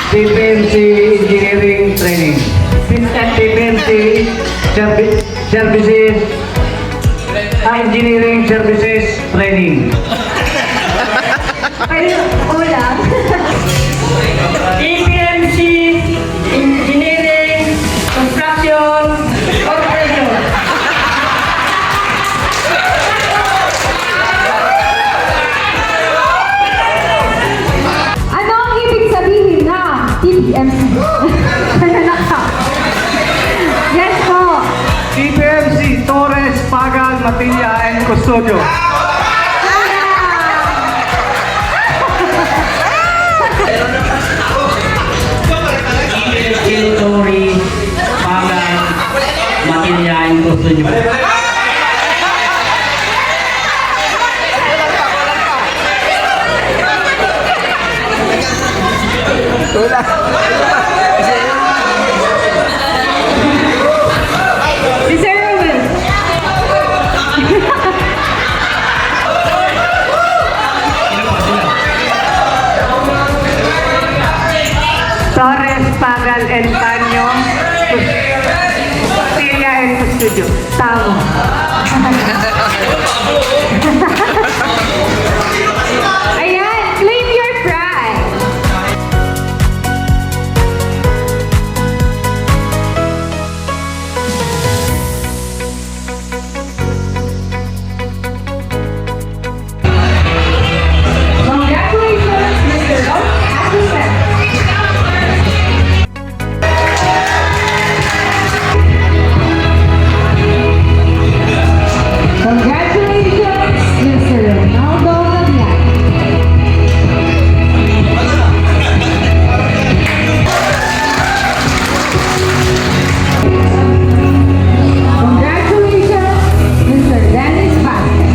TPMC Engineering Training. Assistant TPMC Services Engineering Services Training. Ay, ulang. EPMC Engineering Construction Corporation. Ano ang ibig sabihin na TPMC? Nananaka. Yes po. TPMC Torres Pagal Matilla and Custodio. Tori Pagal Matilla and Custodio. Si Sir Ruben. Torres Pagal and Tanyo Matilla and Custodio. Tama. Ayan, claim your pride. Congratulations, Mr. Rob Atkinson. Congratulations, Mr. Ronaldo Gabian. Congratulations, Mr. Dennis Vasquez.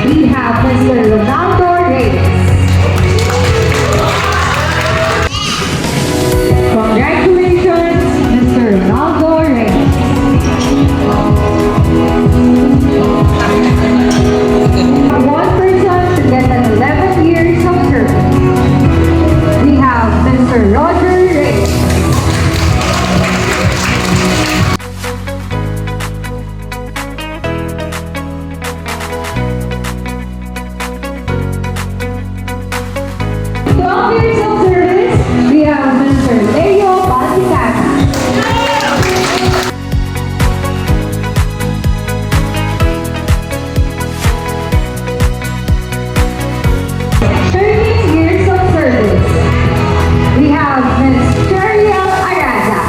We have Mr. Ronaldo Reyes. Congratulations, Mr. Ronaldo Reyes. One person to get an 11 years of service. We have Mr. Roger Reyes. Years of service, we have Mr. Leo Balticana. 13 years of service, we have Ms. Cheryl Araza.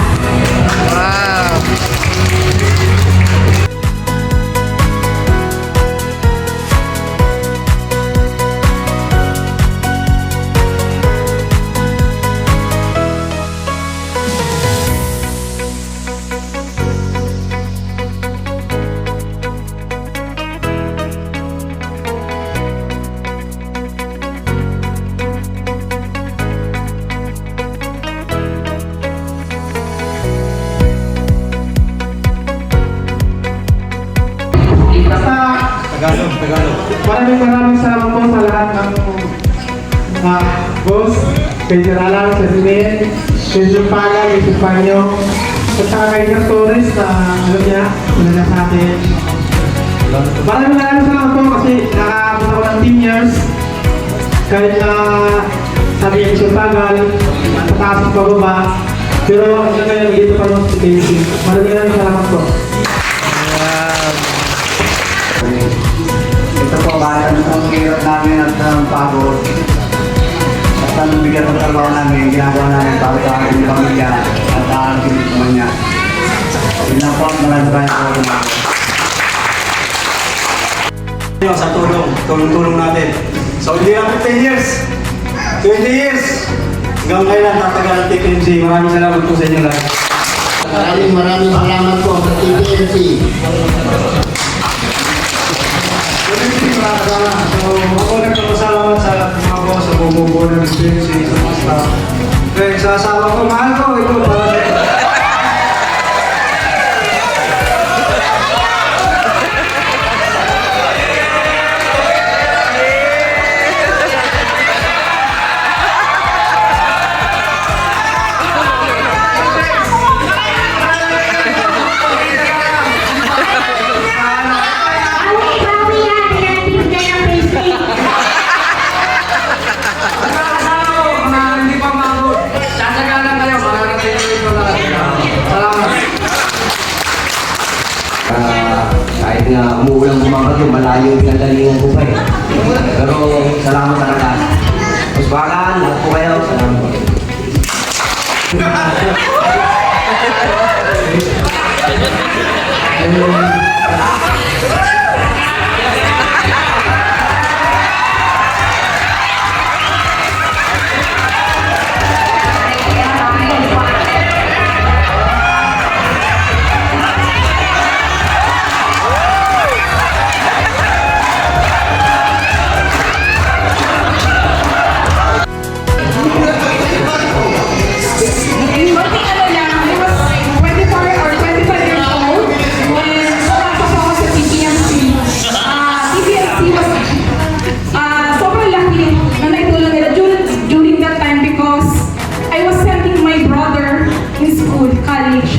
Maraming salamat po sa lahat ng boss, kay Jeralan, sa Simen, kay Jumpaga, kay Jupanyo, at saka kay Sir Torres na niya sa atin. Maraming salamat po kasi nakaabot ako ng 10 years. Kahit na sabi niya Sir Pagal, sa taas at pababa, pero hanggang ngayon dito pa rin si Casey. Maraming salamat po. Ito po, bayan ang hirap namin at pagod. At ang bigyan ng trabaho namin, ginagawa namin para sa aking pamilya at ang naman niya. Yun lang po, maraming po. Sa tulong natin. So, hindi lang 15 years, 20 years. Hanggang kailan tatagal ang TPMC. Maraming salamat po sa inyo lahat. Maraming salamat po sa TPMC. So, ako nagpapasalamat sa mga ko sa bumubuo ng experience sa mga staff. Okay, sa asawa ko, mahal ko, ito para sa mga hindi pa mabot. Sasagalan kayo, mararating nyo ito lahat. Salamat. Kahit nga umuulang bumabagyo, malayo yung pinagalingan ko pa eh. Pero salamat talaga. Mas bakan, lahat po kayo. Salamat po. Konting ano lang, I was 24 or 25 years old when pumasok ako sa TPMC. TPMC was sobrang laki na naitulong nila during that time because I was sending my brother in school, college.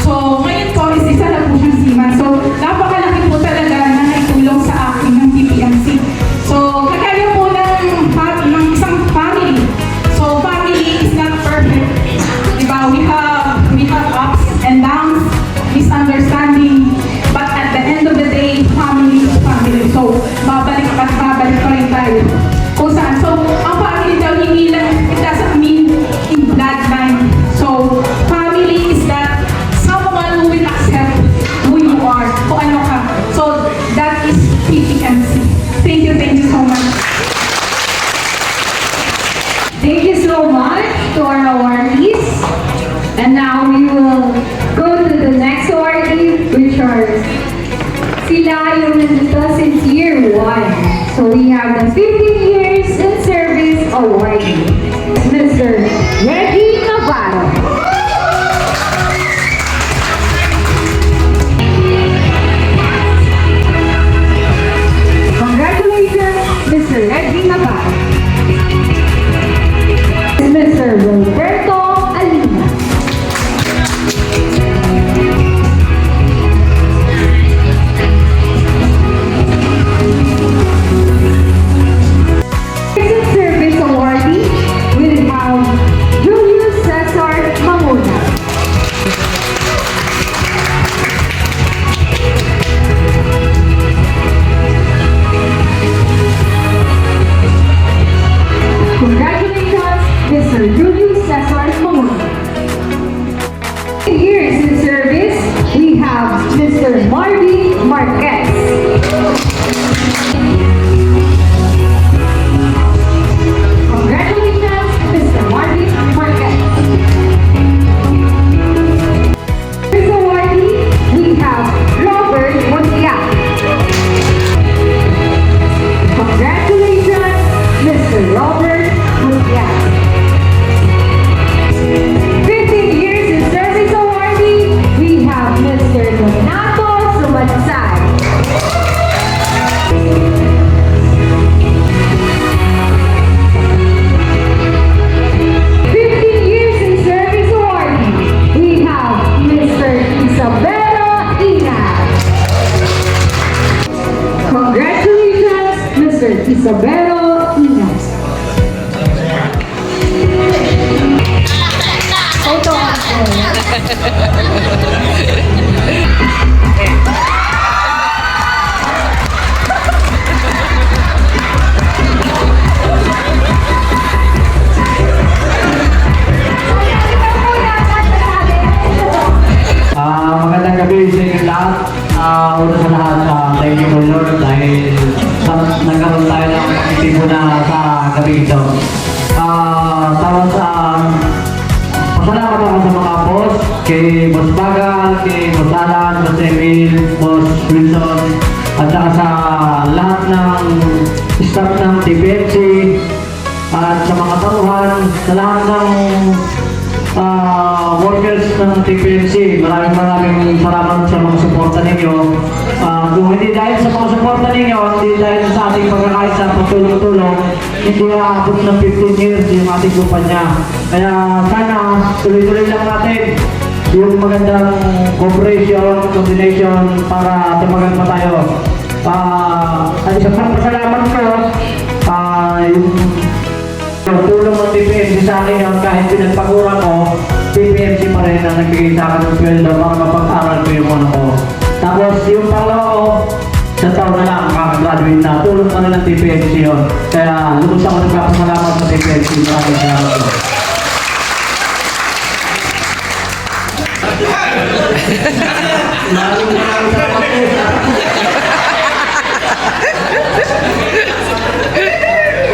So, ngayon po is isa na po siyang seaman. So, napakalaki po talaga na naitulong sa akin ng TPMC. So, kagaya po ng isang family. So, family is not perfect. Diba? We have ups and downs, misunderstanding, but at the end of the day, family is family. So, babalik pa rin tayo. Kung saan. So, ang family daw, hindi lang, it doesn't mean in bloodline. So, family is that someone who will accept who you are, kung ano ka. So, that is PTMC. Thank you so much. Thank you so much to our awardees. And now we will go to the next awardee, which are sila yung nandito since year 1. So we have the 15 years in service awardee, Mr. Reggie Navarro. Congratulations, Mr. Reggie Navarro. Mr. Roberto Alina. Recent Service Awardee will have Julius Cesar Mamona. Congratulations, Mr. Julius Cesar Mamona. Years in service, we have Mr. Marvin Marquez. Congratulations, Mr. Marvin Marquez. This awardee, we have Robert Montiel. Congratulations, Mr. Robert Montiel. 15 years in service awardee, we have Mr. Donato Sumansay. Isabelo Inas. Photo Magandang gabi sa inyo lahat. Una sa lahat, thank you Lord dahil nagkaroon tayo ng pakitibo na sa gabi ito. Tapos, pasalamat ako sa mga boss, kay Boss Bagal, kay Boss Alan, Boss Emil, Boss Wilson, at saka sa lahat ng staff ng TPMC, tauhan, sa lahat ng workers ng TPMC. Maraming salamat sa mga suporta ninyo. Kung hindi dahil sa mga suporta ninyo, hindi dahil sa ating pagkakaisa, pagtulong-tulong, hindi aabot ng 15 years yung ating kumpanya. Kaya sana tuloy-tuloy lang natin yung magandang cooperation, coordination para tumagal pa tayo. At isa pang pasalamat ko, yung tulong ng TPMC sa akin yun, kahit pinagpagura ko, TPMC pa rin ang nagbigay sa akin ng sweldo para mapag-aral ko yung ano ko. Tapos yung pangalawa ko, sa taon na lang makakagraduate na, tulong pa rin ng TPMC yun. Kaya lubos ako nagpapasalamat sa TPMC. Maraming salamat po. Maraming salamat po.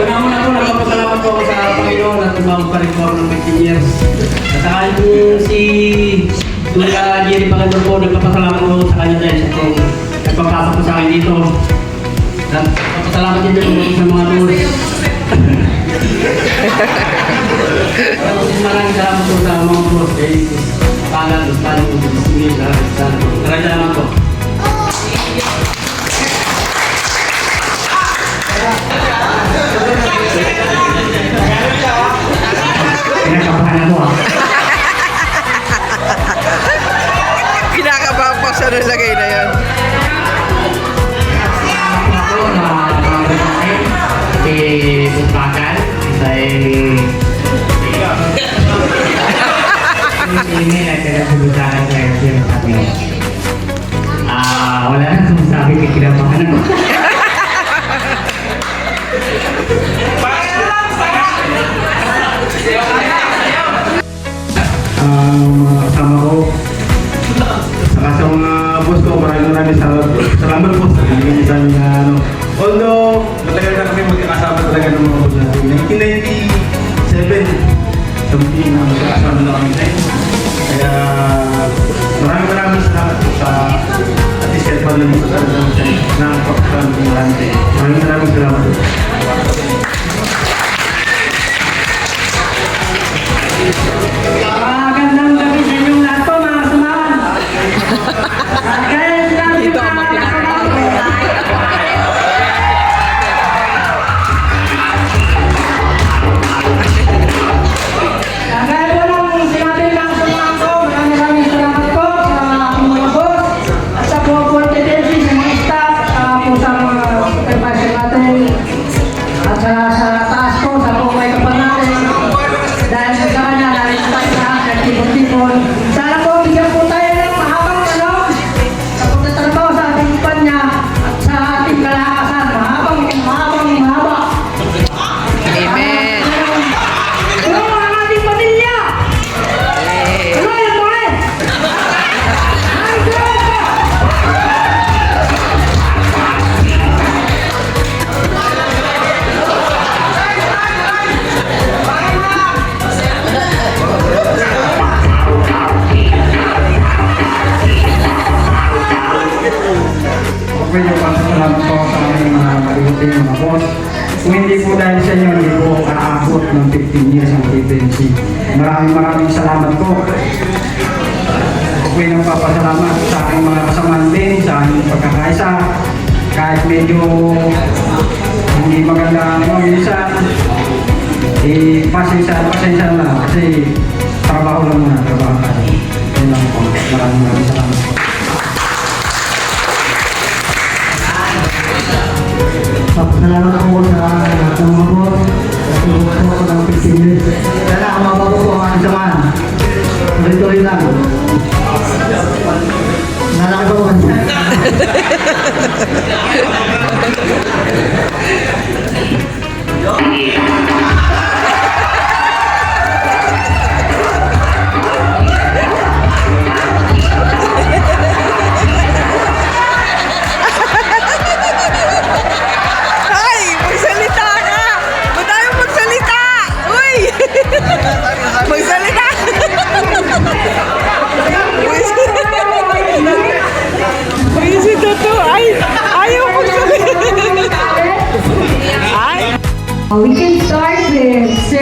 Una-una po, nagpapasalamat po ako sa Panginoon at umabot pa rin po ako ng 15 years. At saka yung si Kuya Jerry Pagandor po, nagpapasalamat po sa kanya dahil siya po nagpapasok po sa akin dito. At nagpapasalamat din po sa mga tours. Maraming salamat po sa mga tours. Pagad, Ustad, sige, maraming salamat po. Kinakabahan ako Kinakabahan pa siya ng lagay na yan. Ako na si Busbakan, ini na pinagsasabi sa iyo sabi. Wala na sumasabi kay kinabahan ako. Mga kasama ko, saka sa mga boss ko, maraming salamat po sa binigyan sa amin na ano. Although, matagal na kami magkakasama talaga ng mga boss natin. 1997, something na magkakasama na kami tayo. Kaya maraming salamat po sa at least kahit pala dito sa nakapagpapasalan ng marami. Maraming salamat po. Magandang gabi sa inyong lahat po, mga kasamahan. Kaya sinabi Dito ko ako na kagaya po lang sinabi ng kasamahan ko, maraming salamat po sa aking mga boss at sa buong Forte Tensi, sa mga staff, po sa mga supervisor natin at sa taas po, sa buong may kapal natin. Dahil sa kanya, narin tayo lahat ng tipon-tipon. Sana po, bigyan po tayo ng mahabang talong sa pagtatrabaho sa ating kumpanya at sa ating kalakasan. Mahaba. Amen. Tulong ang ating pamilya! Ano yan, pare? Ay, tulong po! Okay, yung pasasalamat po sa aming mga maributing mga boss. Kung hindi po dahil sa inyo, hindi po aabot ng 15 years ang TPMC. Maraming salamat po. Okay, nagpapasalamat sa aking mga kasamahan din, sa aming pagkakaisa. Kahit medyo hindi maganda ang minsan, pasensya na kasi trabaho lang muna, trabaho tayo. Yun lang po. Maraming salamat po. Salamat po sa mga boss. Kasi gusto ko ng 15 years. Sana ang mabago po ang aking samahan. Tuloy-tuloy lang. Nalaki po kasi. Ay! Magsalita ka! Ba't tayo magsalita? Uy! Magsalita!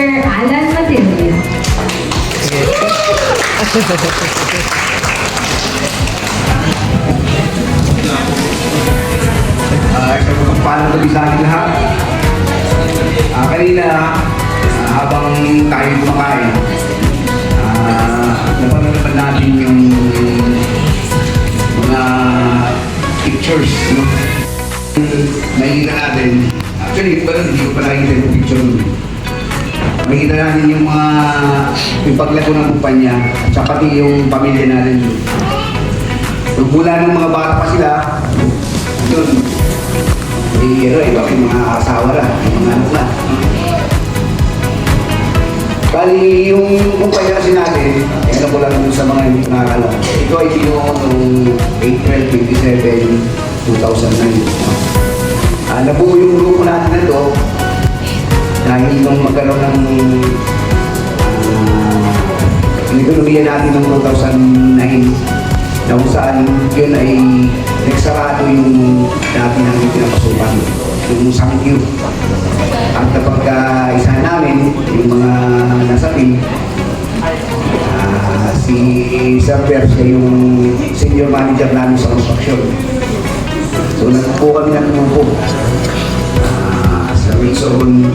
Mr. Alan Mateo. Ito po paano gabi sa ating lahat. Kanina, habang tayo kumakain, napanood naman natin yung mga pictures, no? Makikita natin, actually, hindi ko pa nakikita yung picture nun. Makikita natin yung mga yung paglago ng kumpanya at pati yung pamilya natin. Mula ng mga bata pa sila, yun, bakit mga asawa lang, mga anak na. Bali, yung kumpanya kasi natin, alam ko lang sa mga hindi nakakala. Ito ay binuo noong April 27, 2009. Nabuo yung grupo natin na ito dahil nung magkaroon ng ekonomiya natin noong 2009, na kung saan yun ay nagsarado yung dati namin pinapasukan, yung Sangkyu. At kapag isa namin, yung mga nasabi, si Sir Ber, siya yung senior manager namin sa construction. So nagpo kami ng grupo sa Wilson.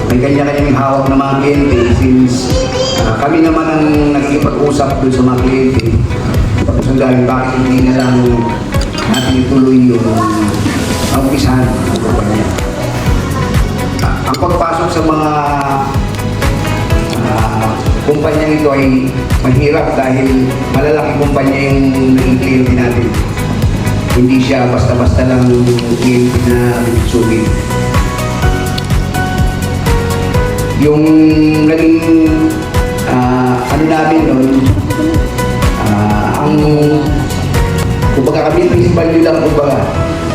May kanya-kanyang hawak ng mga kliyente since kami naman ang nagkikipag-usap doon sa mga kliyente. Pagkasundahin, bakit hindi na lang natin ituloy yung umpisahan ng kumpanya. Ang pagpasok sa mga kumpanya ito ay mahirap dahil malalaking kumpanya yung naging kliyente natin. Hindi siya basta-basta lang kliyente na sugit. Yung naging ano namin nun, ang kumbaga kami principal nyo lang kumbaga.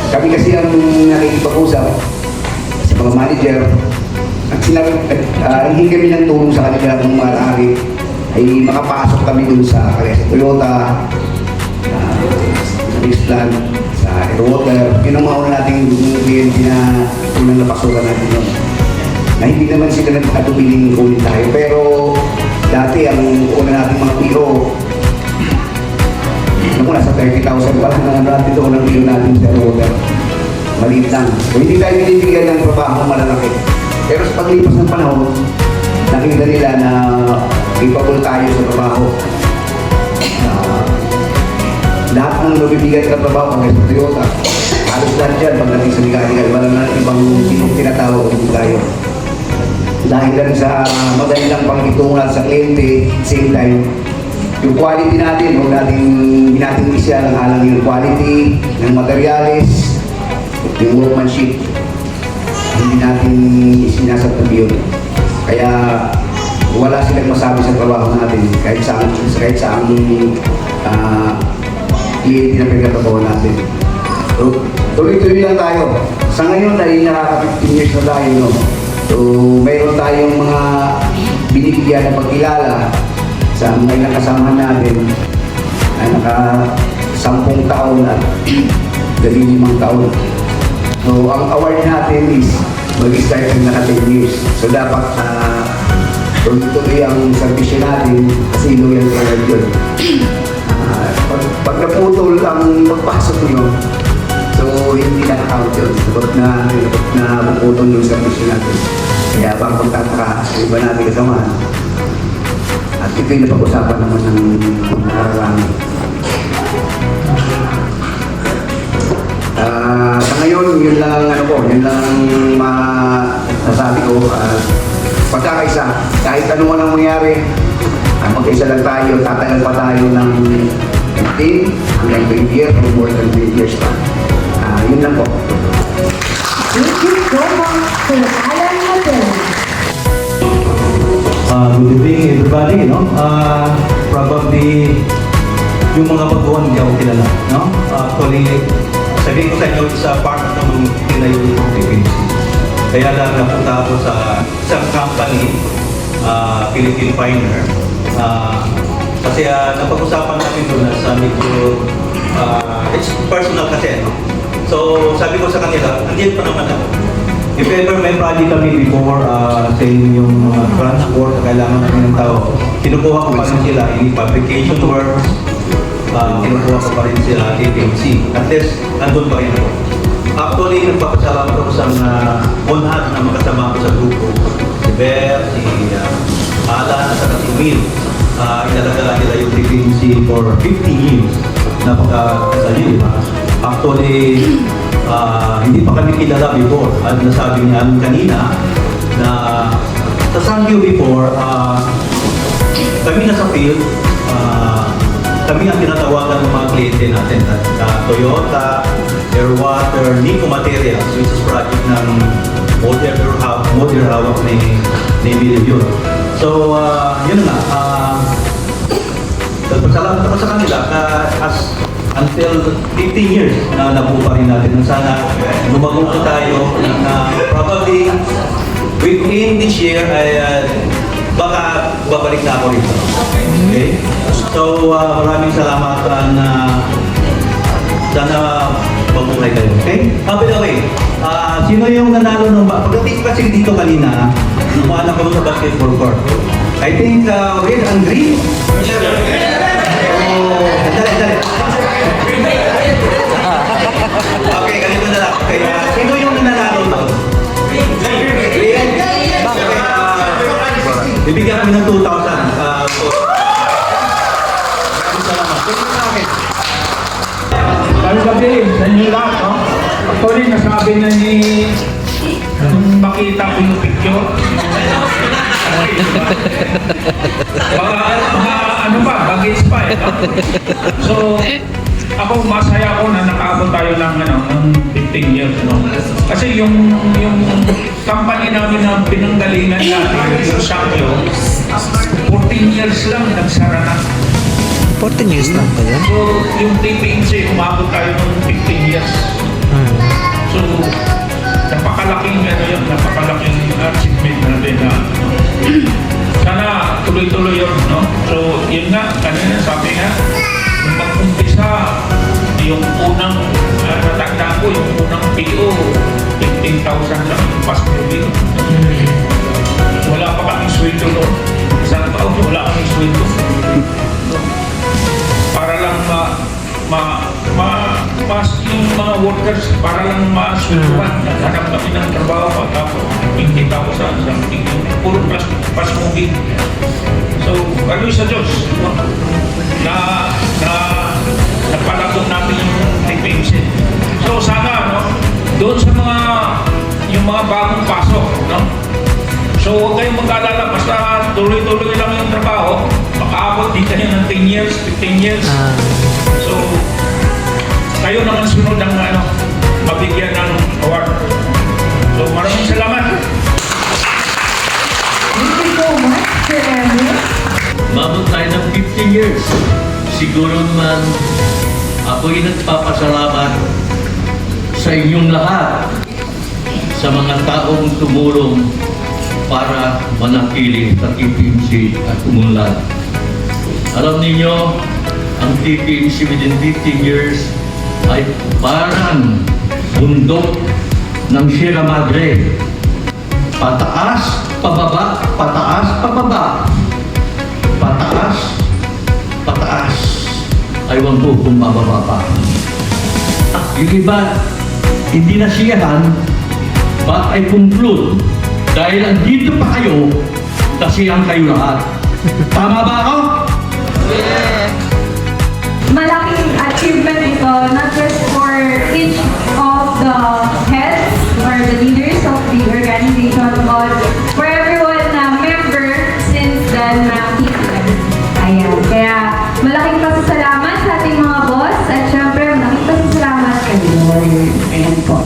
Kami kasi ang nakikipag-usap sa mga manager at sinabi, hindi kami ng tulong sa kanila kung maaari ay makapasok kami dun sa Toyota, sa Island, sa Airwater. Yun ang mga una nating kliyente na unang napasukan natin nun. Na hindi naman sila nagkatubiling ulit tayo. Pero dati ang una nating mga piro, nasa 30,000 pa lang ang natin doon ang piro natin sa Airwater. Maliit lang. So, hindi tayo binibigyan ng trabaho malalaki. Pero sa paglipas ng panahon, nakita nila na capable tayo sa trabaho. Lahat ng nabibigyan ng trabaho kami sa Toyota, halos lahat dyan pagdating sa mechanical, walang na ibang tinatawag kung tayo. Dahil lang sa magandang panghitungan sa kliyente, same time, yung quality natin, huwag natin isya ng alang yung quality ng materials, yung workmanship, hindi natin sinasabtabi yun. Kaya wala silang masabi sa trabaho natin kahit saan kliyente na pinagkatabawan natin. So, tuloy-tuloy lang tayo. Sa ngayon ay nakaka-15 years na tayo, no? So, mayroon tayong mga binibigyan na pagkilala sa mga ilang kasama natin na naka-10 taon at 15 taon. So, ang award natin is mag-start na naka-10 years. So, dapat tuloy-tuloy ang servisyo natin kasi loyal award yun. Pag naputol ang pagpasok nyo, so hindi na-count yun. Dapat na naputol yung servisyo natin. Kaya bang pagtataka, iba natin kasama. At ito yung napag-usapan naman ng nararami. Sa ngayon, yun lang masasabi ko. Pagkakaisa, kahit ano man ang mangyari, magkaisa lang tayo, tatagal pa tayo ng 15 hanggang 20 years or more than 20 years pa. Yun lang po. Thank you so much, Sir Alan Mateo. Good evening everybody, no? Probably yung mga baguhan hindi ako kilala, no? Actually, sabihin ko sa inyo, isa part ng tinayo ng PPC. Kaya lang napunta ako sa isang company, Philippine Pioneer. Kasi napag-usapan natin doon sa medyo, it's personal kasi, no? So sabi ko sa kanila, nandiyan pa naman ako. if ever may project kami before, say yung transport, kailangan namin ng tao, kinukuha ko pa rin sila, any fabrication work, kinukuha ko pa rin sila, KPMC. At least, nandun pa rin ako. Actually, nagpapasalamat ako sa mga onhat na makasama ko sa grupo. Si Beth, si Alan, at si Will. Inalaga nila yung KPMC for 15 years. Napakasali, di ba? Actually, hindi pa kami kilala before. At nasabi niya kanina na sa Sangyo before, kami nasa field, kami ang tinatawagan ng mga kliyente natin. Toyota, Airwater, Nico Materials, which is project ng modern hawak ni Emilio yun. So, yun nga. Salamat ako sa kanila until 15 years na nabuo pa rin natin. Sana lumago po tayo na probably within this year ay baka babalik na ako rito. Okay? So, maraming salamat na sana mabuhay kayo. Okay? By the way, sino yung nanalo ng pagdating kasi dito kanina, lumaan ako sa basketball court. I think red and green. Dali. Okay, ganito na lang. Okay, sino yung nanalo to? Green? Bibigyan kami ng 2,000. Lalo gabi, sa inyo lahat, no? Actually, nasabi na ni nung makita ko yung picture. Ano pa, bagets pa eh. No? So, ako masaya ako na nakaabot tayo ng 15 years. No? Kasi yung company namin na pinanggalingan natin, yung Sangyo, 14 years lang nagsara na. 14 years lang ba yan? So, yung TPMC, umabot tayo ng 15 years. So, napakalaking achievement natin na sana tuloy-tuloy yun, no? So, yun nga, kanina sabi nga, nung mag-umpisa, yung unang, natagdaan ko, yung unang PO, 15,000 lang yung passport. Wala pa kaming sweldo noon. Isang taon, wala kaming sweldo. Para lang yung mga workers, para lang masuluhan, naghanap kami ng trabaho pagkapos 20,000 something, puro plus moving. So, ano sa Diyos, no? na napalago namin yung TPMC. So, sana, no? Doon sa yung mga bagong pasok, no? So, huwag kayong mag-alala, basta tuloy-tuloy lang yung trabaho, makaabot din kayo ng 10 years, 15 years. So, kayo naman sunod ang mabigyan ng award. So, maraming salamat. Thank you so much, Sir Emil. Mabot tayo ng 15 years. Siguro naman, ako'y nagpapasalamat sa inyong lahat, sa mga taong tumulong para manatili sa TPMC at umunlad. Alam ninyo, ang TPMC within 15 years ay parang bundok ng Sierra Madre. Pataas, pababa, pataas, pababa. Pataas, pataas. Aywan po kung mababa pa. Yung iba, hindi nasiyahan, but I conclude, dahil andito pa kayo, kasiyahan kayo lahat. Tama ba ako? Malaking achievement ito, not just for each of the heads or the leaders of the organization, but for everyone na member since the TPM. Ayan. Kaya malaking pasasalamat sa ating mga boss at syempre malaking pasasalamat kay Lord. Ayan po.